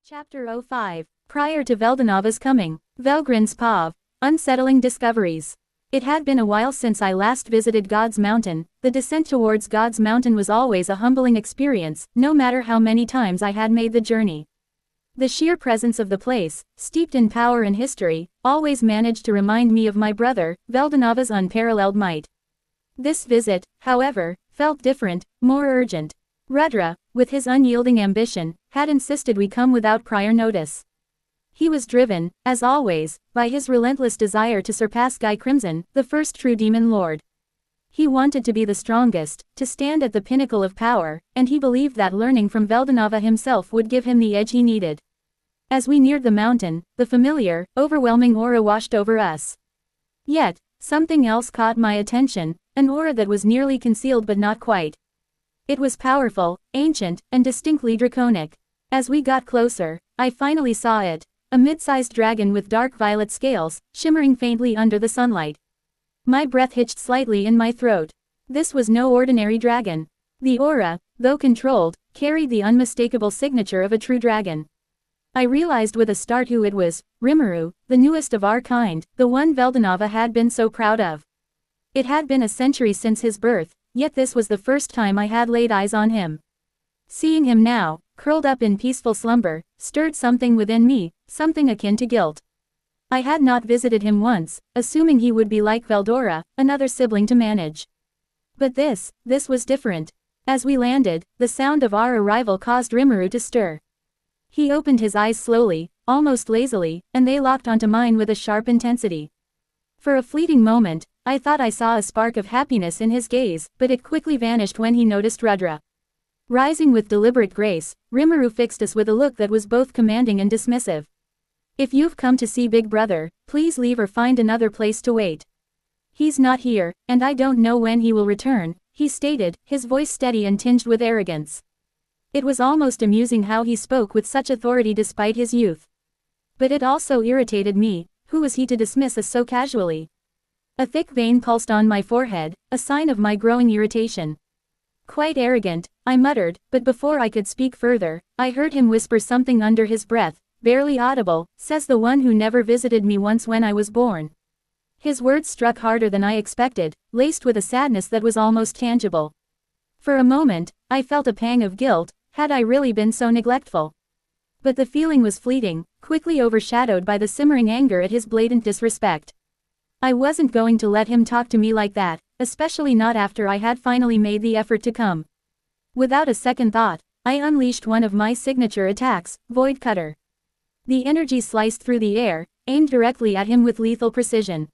Chapter 05. Prior to Veldanova's coming, Velgrren's POV. Unsettling discoveries. It had been a while since I last visited God's Mountain. The descent towards God's Mountain was always a humbling experience, no matter how many times I had made the journey. The sheer presence of the place, steeped in power and history, always managed to remind me of my brother, Veldanova's unparalleled might. This visit, however, felt different, more urgent. Rudra, with his unyielding ambition, had insisted we come without prior notice. He was driven, as always, by his relentless desire to surpass Guy Crimson, the first true demon lord. He wanted to be the strongest, to stand at the pinnacle of power, and he believed that learning from Veldanova himself would give him the edge he needed. As we neared the mountain, the familiar, overwhelming aura washed over us. Yet, something else caught my attention, an aura that was nearly concealed but not quite. It was powerful, ancient, and distinctly draconic. As we got closer, I finally saw it, a mid-sized dragon with dark violet scales, shimmering faintly under the sunlight. My breath hitched slightly in my throat. This was no ordinary dragon. The aura, though controlled, carried the unmistakable signature of a true dragon. I realized with a start who it was: Rimmeru, the newest of our kind, the one Veldanova had been so proud of. It had been a century since his birth, yet this was the first time I had laid eyes on him. Seeing him now, curled up in peaceful slumber, stirred something within me, something akin to guilt. I had not visited him once, assuming he would be like Veldora, another sibling to manage. But this was different. As we landed, the sound of our arrival caused Rimmeru to stir. He opened his eyes slowly, almost lazily, and they locked onto mine with a sharp intensity. For a fleeting moment, I thought I saw a spark of happiness in his gaze, but it quickly vanished when he noticed Rudra. Rising with deliberate grace, Rimmeru fixed us with a look that was both commanding and dismissive. "If you've come to see Big Brother, please leave or find another place to wait. He's not here, and I don't know when he will return," he stated, his voice steady and tinged with arrogance. It was almost amusing how he spoke with such authority despite his youth. But it also irritated me. Who was he to dismiss us so casually? A thick vein pulsed on my forehead, a sign of my growing irritation. "Quite arrogant," I muttered, but before I could speak further, I heard him whisper something under his breath, barely audible: "Says the one who never visited me once when I was born." His words struck harder than I expected, laced with a sadness that was almost tangible. For a moment, I felt a pang of guilt. Had I really been so neglectful? But the feeling was fleeting, quickly overshadowed by the simmering anger at his blatant disrespect. I wasn't going to let him talk to me like that, especially not after I had finally made the effort to come. Without a second thought, I unleashed one of my signature attacks, Void Cutter. The energy sliced through the air, aimed directly at him with lethal precision.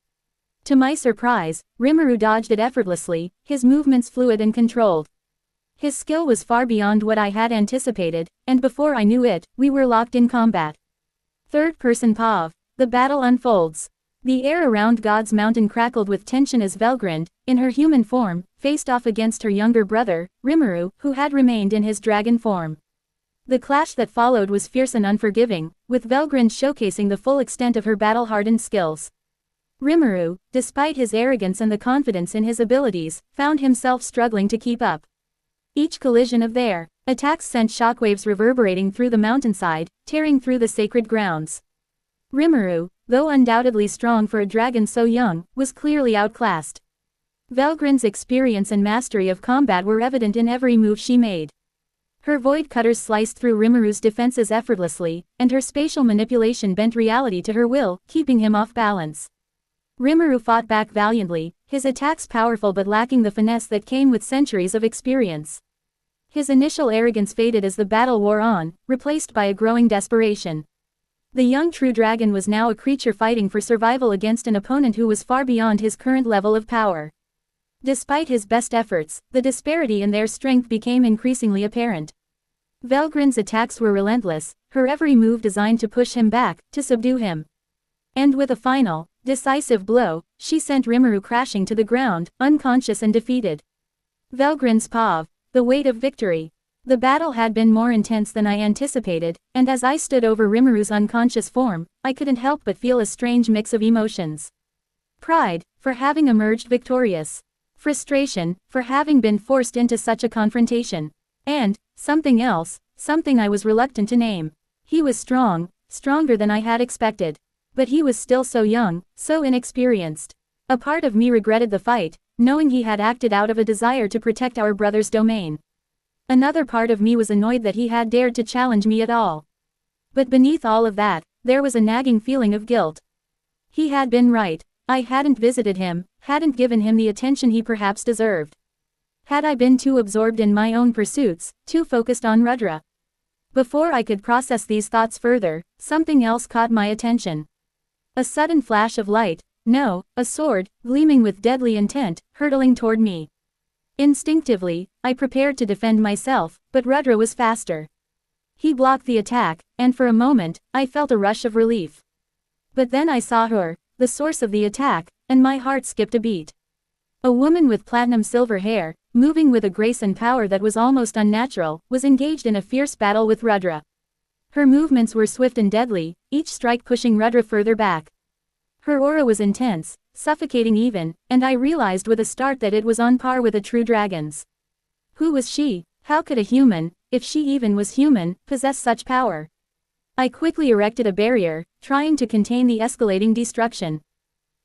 To my surprise, Rimmeru dodged it effortlessly, his movements fluid and controlled. His skill was far beyond what I had anticipated, and before I knew it, we were locked in combat. Third-person POV. The battle unfolds. The air around God's Mountain crackled with tension as Velgrren, in her human form, faced off against her younger brother, Rimmeru, who had remained in his dragon form. The clash that followed was fierce and unforgiving, with Velgrren showcasing the full extent of her battle-hardened skills. Rimmeru, despite his arrogance and the confidence in his abilities, found himself struggling to keep up. Each collision of their attacks sent shockwaves reverberating through the mountainside, tearing through the sacred grounds. Rimmeru, though undoubtedly strong for a dragon so young, was clearly outclassed. Velgrren's experience and mastery of combat were evident in every move she made. Her void cutters sliced through Rimmeru's defenses effortlessly, and her spatial manipulation bent reality to her will, keeping him off balance. Rimmeru fought back valiantly, his attacks powerful but lacking the finesse that came with centuries of experience. His initial arrogance faded as the battle wore on, replaced by a growing desperation. The young true dragon was now a creature fighting for survival against an opponent who was far beyond his current level of power. Despite his best efforts, the disparity in their strength became increasingly apparent. Velgrren's attacks were relentless, her every move designed to push him back, to subdue him. And with a final, decisive blow, she sent Rimmeru crashing to the ground, unconscious and defeated. Velgrren's POV. The weight of victory. The battle had been more intense than I anticipated, and as I stood over Rimmeru's unconscious form, I couldn't help but feel a strange mix of emotions. Pride, for having emerged victorious. Frustration, for having been forced into such a confrontation. And, something else, something I was reluctant to name. He was strong, stronger than I had expected. But he was still so young, so inexperienced. A part of me regretted the fight, knowing he had acted out of a desire to protect our brother's domain. Another part of me was annoyed that he had dared to challenge me at all. But beneath all of that, there was a nagging feeling of guilt. He had been right. I hadn't visited him, hadn't given him the attention he perhaps deserved. Had I been too absorbed in my own pursuits, too focused on Rudra? Before I could process these thoughts further, something else caught my attention. A sudden flash of light, no, a sword, gleaming with deadly intent, hurtling toward me. Instinctively, I prepared to defend myself, but Rudra was faster. He blocked the attack, and for a moment, I felt a rush of relief. But then I saw her, the source of the attack, and my heart skipped a beat. A woman with platinum silver hair, moving with a grace and power that was almost unnatural, was engaged in a fierce battle with Rudra. Her movements were swift and deadly, each strike pushing Rudra further back. Her aura was intense, suffocating even, and I realized with a start that it was on par with a true dragon's. Who was she? How could a human, if she even was human, possess such power? I quickly erected a barrier, trying to contain the escalating destruction.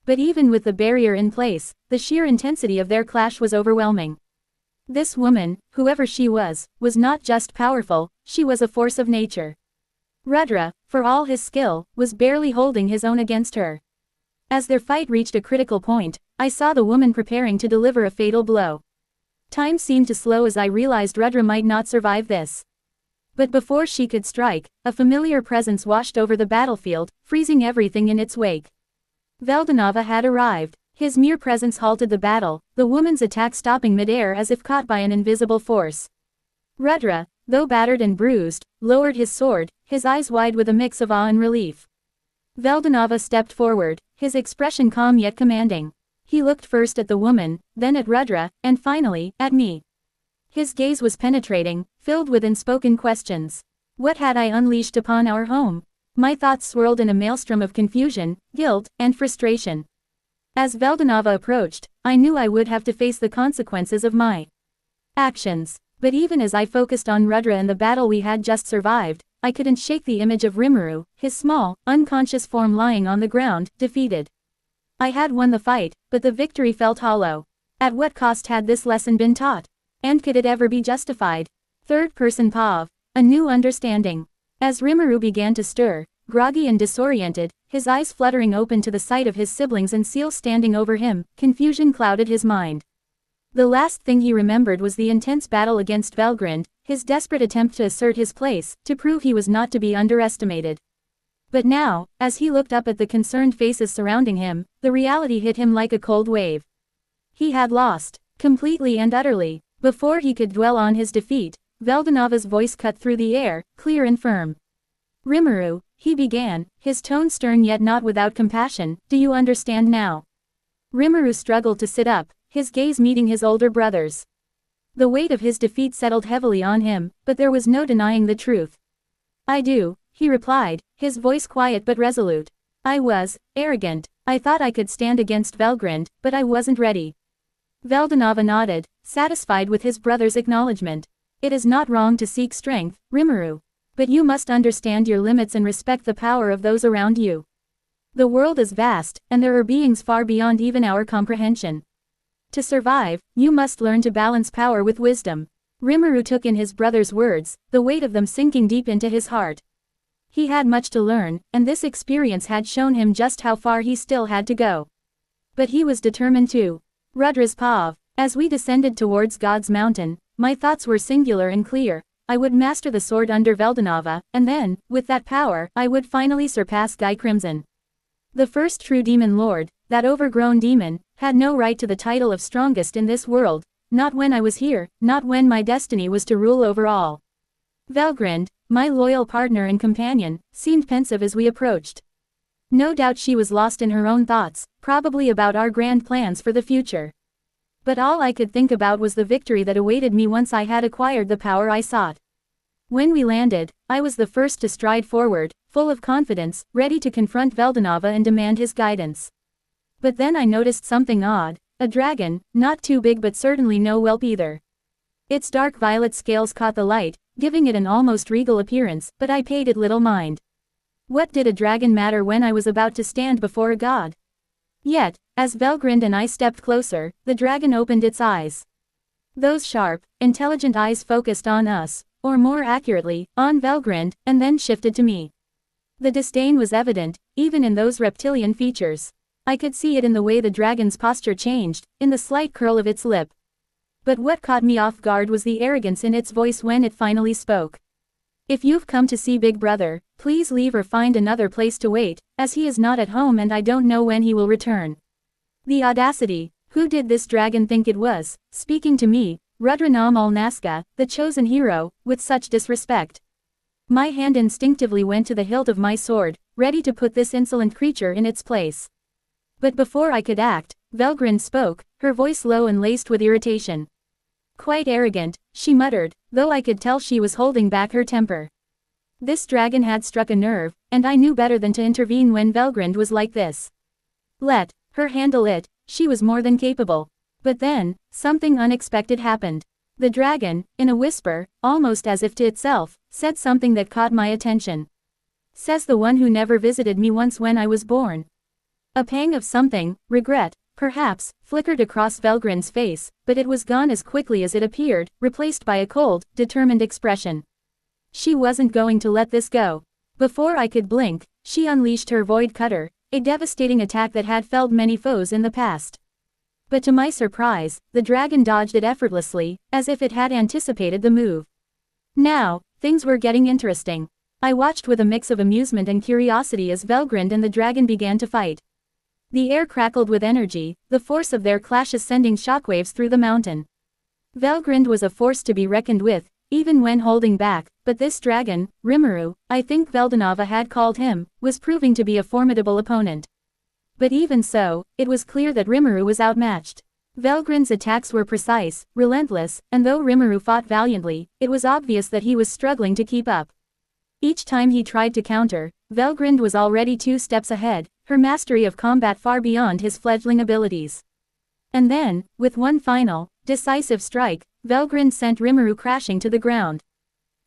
But even with the barrier in place, the sheer intensity of their clash was overwhelming. This woman, whoever she was not just powerful, she was a force of nature. Rudra, for all his skill, was barely holding his own against her. As their fight reached a critical point, I saw the woman preparing to deliver a fatal blow. Time seemed to slow as I realized Rudra might not survive this. But before she could strike, a familiar presence washed over the battlefield, freezing everything in its wake. Velgrren had arrived. His mere presence halted the battle, the woman's attack stopping mid-air as if caught by an invisible force. Rudra, though battered and bruised, lowered his sword, his eyes wide with a mix of awe and relief. Velgrren stepped forward, his expression calm yet commanding. He looked first at the woman, then at Rudra, and finally, at me. His gaze was penetrating, filled with unspoken questions. What had I unleashed upon our home? My thoughts swirled in a maelstrom of confusion, guilt, and frustration. As Velgrren approached, I knew I would have to face the consequences of my actions. But even as I focused on Rudra and the battle we had just survived, I couldn't shake the image of Rimmeru, his small, unconscious form lying on the ground, defeated. I had won the fight, but the victory felt hollow. At what cost had this lesson been taught? And could it ever be justified? Third-person POV. A new understanding. As Rimmeru began to stir, groggy and disoriented, his eyes fluttering open to the sight of his siblings and Seal standing over him, confusion clouded his mind. The last thing he remembered was the intense battle against Velgrren, his desperate attempt to assert his place, to prove he was not to be underestimated. But now, as he looked up at the concerned faces surrounding him, the reality hit him like a cold wave. He had lost, completely and utterly. Before he could dwell on his defeat, Velgrren's voice cut through the air, clear and firm. Rimmeru, he began, his tone stern yet not without compassion, do you understand now? Rimmeru struggled to sit up, his gaze meeting his older brother's. The weight of his defeat settled heavily on him, but there was no denying the truth. I do, he replied, his voice quiet but resolute. I was arrogant. I thought I could stand against Velgrren, but I wasn't ready. Velgrren nodded, satisfied with his brother's acknowledgement. It is not wrong to seek strength, Rimmeru. But you must understand your limits and respect the power of those around you. The world is vast, and there are beings far beyond even our comprehension. To survive, you must learn to balance power with wisdom. Rimmeru took in his brother's words, the weight of them sinking deep into his heart. He had much to learn, and this experience had shown him just how far he still had to go. But he was determined to. Rudra's POV. As we descended towards God's mountain, my thoughts were singular and clear. I would master the sword under Velgrren, and then, with that power, I would finally surpass Guy Crimson. The first true demon lord, that overgrown demon, had no right to the title of strongest in this world, not when I was here, not when my destiny was to rule over all. Velgrren, my loyal partner and companion, seemed pensive as we approached. No doubt she was lost in her own thoughts, probably about our grand plans for the future. But all I could think about was the victory that awaited me once I had acquired the power I sought. When we landed, I was the first to stride forward, full of confidence, ready to confront Velgrren and demand his guidance. But then I noticed something odd, a dragon, not too big but certainly no whelp either. Its dark violet scales caught the light, giving it an almost regal appearance, but I paid it little mind. What did a dragon matter when I was about to stand before a god? Yet, as Velgrren and I stepped closer, the dragon opened its eyes. Those sharp, intelligent eyes focused on us, or more accurately, on Velgrren, and then shifted to me. The disdain was evident, even in those reptilian features. I could see it in the way the dragon's posture changed, in the slight curl of its lip. But what caught me off guard was the arrogance in its voice when it finally spoke. If you've come to see Big Brother, please leave or find another place to wait, as he is not at home and I don't know when he will return. The audacity! Who did this dragon think it was, speaking to me, Rudra Naska, the chosen hero, with such disrespect? My hand instinctively went to the hilt of my sword, ready to put this insolent creature in its place. But before I could act, Velgrren spoke, her voice low and laced with irritation. Quite arrogant, she muttered, though I could tell she was holding back her temper. This dragon had struck a nerve, and I knew better than to intervene when Velgrren was like this. Let her handle it, she was more than capable. But then, something unexpected happened. The dragon, in a whisper, almost as if to itself, said something that caught my attention. Says the one who never visited me once when I was born. A pang of something, regret, perhaps, flickered across Velgren's face, but it was gone as quickly as it appeared, replaced by a cold, determined expression. She wasn't going to let this go. Before I could blink, she unleashed her void cutter, a devastating attack that had felled many foes in the past. But to my surprise, the dragon dodged it effortlessly, as if it had anticipated the move. Now, things were getting interesting. I watched with a mix of amusement and curiosity as Velgrren and the dragon began to fight. The air crackled with energy, the force of their clashes sending shockwaves through the mountain. Velgrren was a force to be reckoned with, even when holding back, but this dragon, Rimmeru, I think Veldanava had called him, was proving to be a formidable opponent. But even so, it was clear that Rimmeru was outmatched. Velgren's attacks were precise, relentless, and though Rimmeru fought valiantly, it was obvious that he was struggling to keep up. Each time he tried to counter, Velgrren was already 2 steps ahead, her mastery of combat far beyond his fledgling abilities. And then, with one final, decisive strike, Velgrren sent Rimmeru crashing to the ground.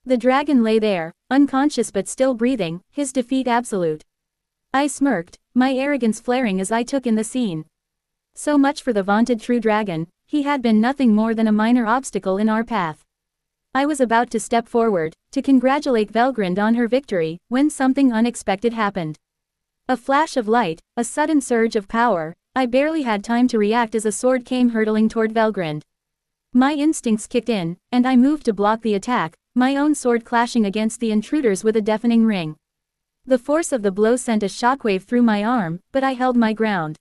The dragon lay there, unconscious but still breathing, his defeat absolute. I smirked, my arrogance flaring as I took in the scene. So much for the vaunted true dragon, he had been nothing more than a minor obstacle in our path. I was about to step forward, to congratulate Velgrren on her victory, when something unexpected happened. A flash of light, a sudden surge of power, I barely had time to react as a sword came hurtling toward Velgrren. My instincts kicked in, and I moved to block the attack, my own sword clashing against the intruders with a deafening ring. The force of the blow sent a shockwave through my arm, but I held my ground.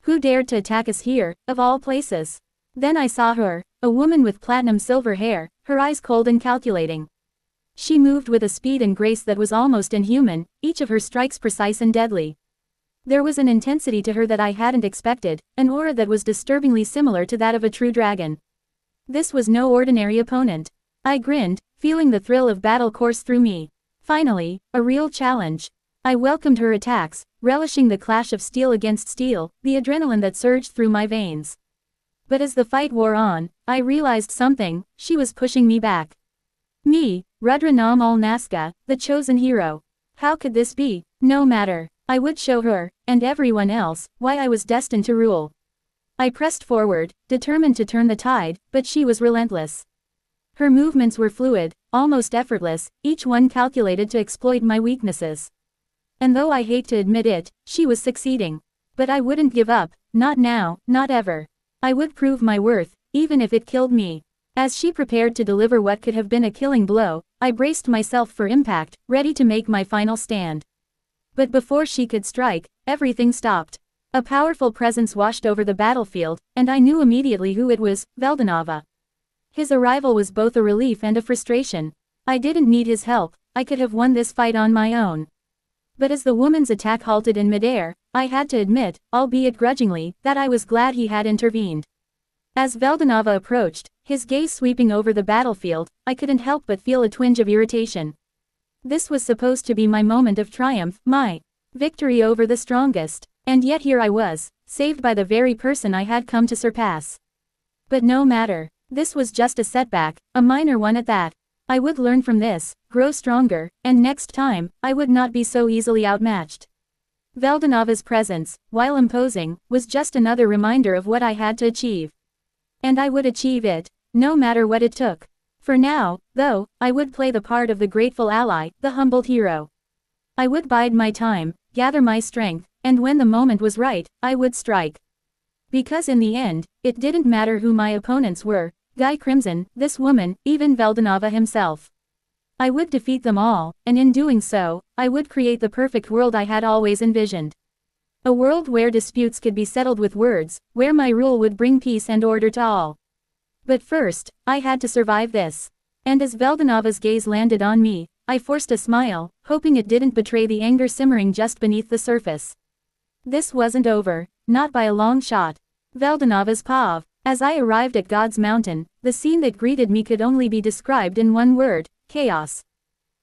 Who dared to attack us here, of all places? Then I saw her, a woman with platinum silver hair, her eyes cold and calculating. She moved with a speed and grace that was almost inhuman, each of her strikes precise and deadly. There was an intensity to her that I hadn't expected, an aura that was disturbingly similar to that of a true dragon. This was no ordinary opponent. I grinned, feeling the thrill of battle course through me. Finally, a real challenge. I welcomed her attacks, relishing the clash of steel against steel, the adrenaline that surged through my veins. But as the fight wore on, I realized something, she was pushing me back. Me, Rudra Naska, the chosen hero. How could this be? No matter. I would show her, and everyone else, why I was destined to rule. I pressed forward, determined to turn the tide, but she was relentless. Her movements were fluid, almost effortless, each one calculated to exploit my weaknesses. And though I hate to admit it, she was succeeding. But I wouldn't give up, not now, not ever. I would prove my worth, even if it killed me. As she prepared to deliver what could have been a killing blow, I braced myself for impact, ready to make my final stand. But before she could strike, everything stopped. A powerful presence washed over the battlefield, and I knew immediately who it was, Veldanava. His arrival was both a relief and a frustration. I didn't need his help, I could have won this fight on my own. But as the woman's attack halted in midair, I had to admit, albeit grudgingly, that I was glad he had intervened. As Veldanava approached, his gaze sweeping over the battlefield, I couldn't help but feel a twinge of irritation. This was supposed to be my moment of triumph, my victory over the strongest. And yet here I was, saved by the very person I had come to surpass. But no matter. This was just a setback, a minor one at that. I would learn from this, grow stronger, and next time, I would not be so easily outmatched. Veldanava's presence, while imposing, was just another reminder of what I had to achieve. And I would achieve it, no matter what it took. For now, though, I would play the part of the grateful ally, the humbled hero. I would bide my time, gather my strength, and when the moment was right, I would strike. Because in the end, it didn't matter who my opponents were, Guy Crimson, this woman, even Veldanava himself. I would defeat them all, and in doing so, I would create the perfect world I had always envisioned. A world where disputes could be settled with words, where my rule would bring peace and order to all. But first, I had to survive this. And as Veldanava's gaze landed on me, I forced a smile, hoping it didn't betray the anger simmering just beneath the surface. This wasn't over, not by a long shot. Veldanava's pav. As I arrived at God's mountain, the scene that greeted me could only be described in one word: chaos.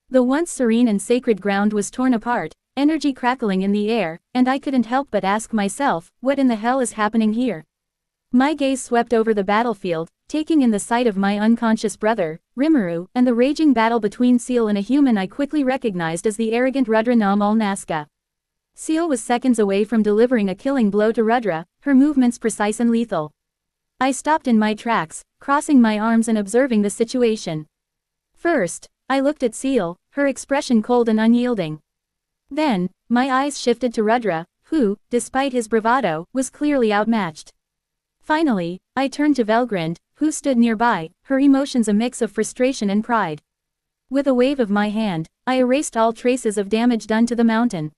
The once serene and sacred ground was torn apart, energy crackling in the air, and I couldn't help but ask myself, what in the hell is happening here? My gaze swept over the battlefield, taking in the sight of my unconscious brother, Rimmeru, and the raging battle between Seal and a human I quickly recognized as the arrogant Rudra Namal Nazca. Seal was seconds away from delivering a killing blow to Rudra, her movements precise and lethal. I stopped in my tracks, crossing my arms and observing the situation. First, I looked at Seal, her expression cold and unyielding. Then, my eyes shifted to Rudra, who, despite his bravado, was clearly outmatched. Finally, I turned to Velgrren, who stood nearby, her emotions a mix of frustration and pride. With a wave of my hand, I erased all traces of damage done to the mountain.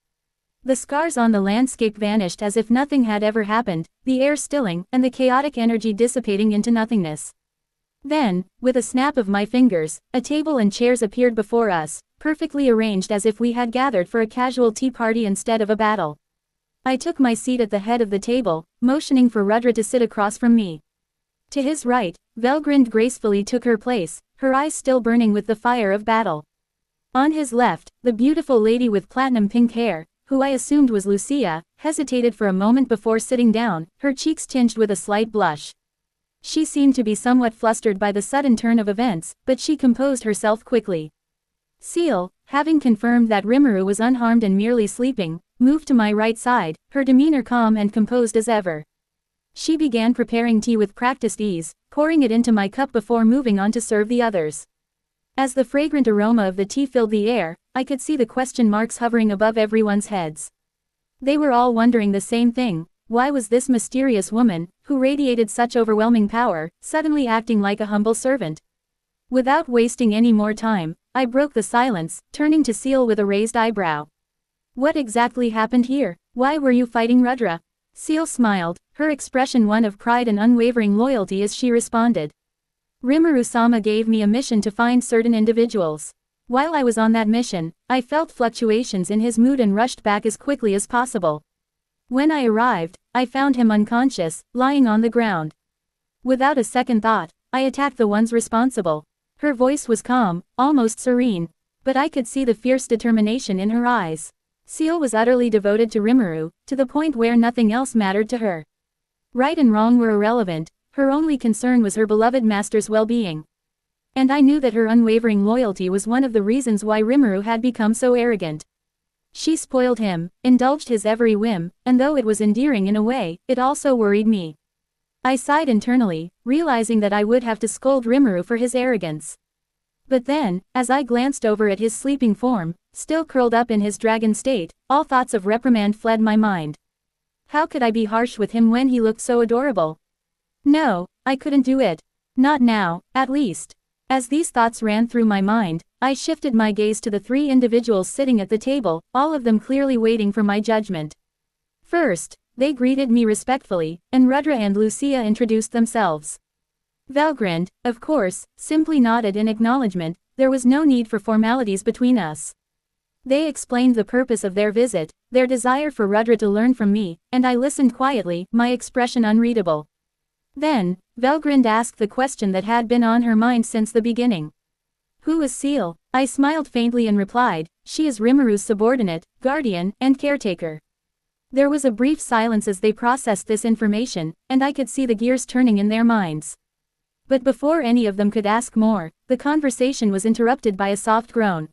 The scars on the landscape vanished as if nothing had ever happened, the air stilling, and the chaotic energy dissipating into nothingness. Then, with a snap of my fingers, a table and chairs appeared before us, perfectly arranged as if we had gathered for a casual tea party instead of a battle. I took my seat at the head of the table, motioning for Rudra to sit across from me. To his right, Velgrren gracefully took her place, her eyes still burning with the fire of battle. On his left, the beautiful lady with platinum pink hair, who I assumed was Lucia, hesitated for a moment before sitting down, her cheeks tinged with a slight blush. She seemed to be somewhat flustered by the sudden turn of events, but she composed herself quickly. Seal, having confirmed that Rimmeru was unharmed and merely sleeping, moved to my right side, her demeanor calm and composed as ever. She began preparing tea with practiced ease, pouring it into my cup before moving on to serve the others. As the fragrant aroma of the tea filled the air, I could see the question marks hovering above everyone's heads. They were all wondering the same thing: why was this mysterious woman, who radiated such overwhelming power, suddenly acting like a humble servant? Without wasting any more time, I broke the silence, turning to Seal with a raised eyebrow. What exactly happened here? Why were you fighting Rudra? Seal smiled, her expression one of pride and unwavering loyalty as she responded. Rimuru-sama gave me a mission to find certain individuals. While I was on that mission, I felt fluctuations in his mood and rushed back as quickly as possible. When I arrived, I found him unconscious, lying on the ground. Without a second thought, I attacked the ones responsible. Her voice was calm, almost serene, but I could see the fierce determination in her eyes. Seal was utterly devoted to Rimmeru, to the point where nothing else mattered to her. Right and wrong were irrelevant, her only concern was her beloved master's well-being. And I knew that her unwavering loyalty was one of the reasons why Rimmeru had become so arrogant. She spoiled him, indulged his every whim, and though it was endearing in a way, it also worried me. I sighed internally, realizing that I would have to scold Rimmeru for his arrogance. But then, as I glanced over at his sleeping form, still curled up in his dragon state, all thoughts of reprimand fled my mind. How could I be harsh with him when he looked so adorable? No, I couldn't do it. Not now, at least. As these thoughts ran through my mind, I shifted my gaze to the three individuals sitting at the table, all of them clearly waiting for my judgment. First, they greeted me respectfully, and Rudra and Lucia introduced themselves. Velgrren, of course, simply nodded in acknowledgement. There was no need for formalities between us. They explained the purpose of their visit, their desire for Rudra to learn from me, and I listened quietly, my expression unreadable. Then, Velgrren asked the question that had been on her mind since the beginning. Who is Seal? I smiled faintly and replied, she is Rimmeru's subordinate, guardian, and caretaker. There was a brief silence as they processed this information, and I could see the gears turning in their minds. But before any of them could ask more, the conversation was interrupted by a soft groan.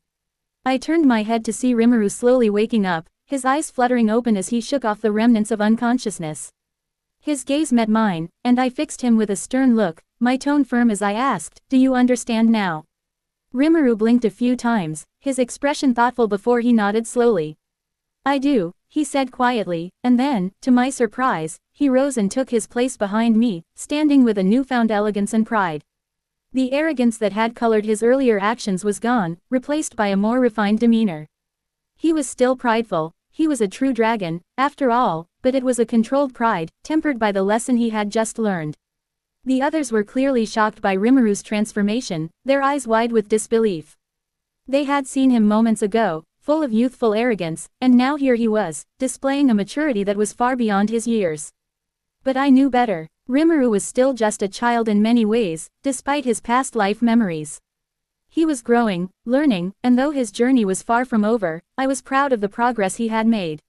I turned my head to see Rimmeru slowly waking up, his eyes fluttering open as he shook off the remnants of unconsciousness. His gaze met mine, and I fixed him with a stern look, my tone firm as I asked, "Do you understand now?" Rimmeru blinked a few times, his expression thoughtful before he nodded slowly. "I do," he said quietly, and then, to my surprise, he rose and took his place behind me, standing with a newfound elegance and pride. The arrogance that had colored his earlier actions was gone, replaced by a more refined demeanor. He was still prideful, he was a true dragon, after all, but it was a controlled pride, tempered by the lesson he had just learned. The others were clearly shocked by Rimmeru's transformation, their eyes wide with disbelief. They had seen him moments ago, full of youthful arrogance, and now here he was, displaying a maturity that was far beyond his years. But I knew better. Rimmeru was still just a child in many ways, despite his past life memories. He was growing, learning, and though his journey was far from over, I was proud of the progress he had made.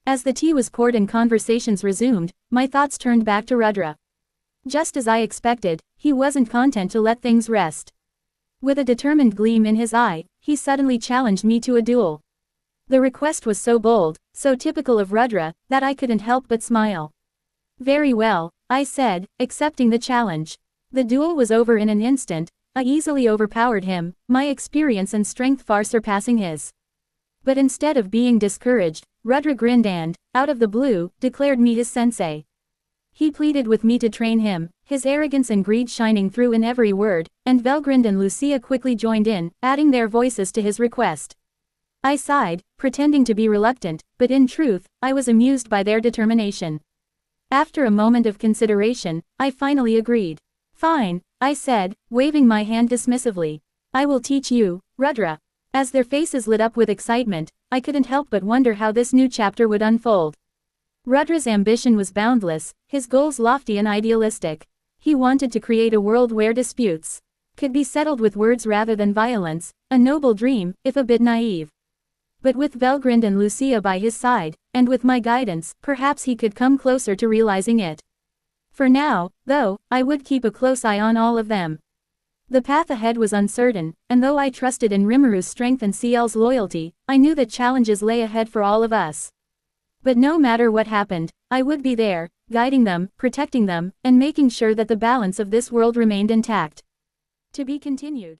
As the tea was poured and conversations resumed, my thoughts turned back to Rudra. Just as I expected, he wasn't content to let things rest. With a determined gleam in his eye, he suddenly challenged me to a duel. The request was so bold, so typical of Rudra, that I couldn't help but smile. "Very well," I said, accepting the challenge. The duel was over in an instant. I easily overpowered him, my experience and strength far surpassing his. But instead of being discouraged, Rudra grinned and, out of the blue, declared me his sensei. He pleaded with me to train him, his arrogance and greed shining through in every word, and Velgrren and Lucia quickly joined in, adding their voices to his request. I sighed, pretending to be reluctant, but in truth, I was amused by their determination. After a moment of consideration, I finally agreed. "Fine," I said, waving my hand dismissively. "I will teach you, Rudra." As their faces lit up with excitement, I couldn't help but wonder how this new chapter would unfold. Rudra's ambition was boundless, his goals lofty and idealistic. He wanted to create a world where disputes could be settled with words rather than violence, a noble dream, if a bit naive. But with Velgrren and Lucia by his side, and with my guidance, perhaps he could come closer to realizing it. For now, though, I would keep a close eye on all of them. The path ahead was uncertain, and though I trusted in Rimmeru's strength and CL's loyalty, I knew that challenges lay ahead for all of us. But no matter what happened, I would be there, guiding them, protecting them, and making sure that the balance of this world remained intact. To be continued.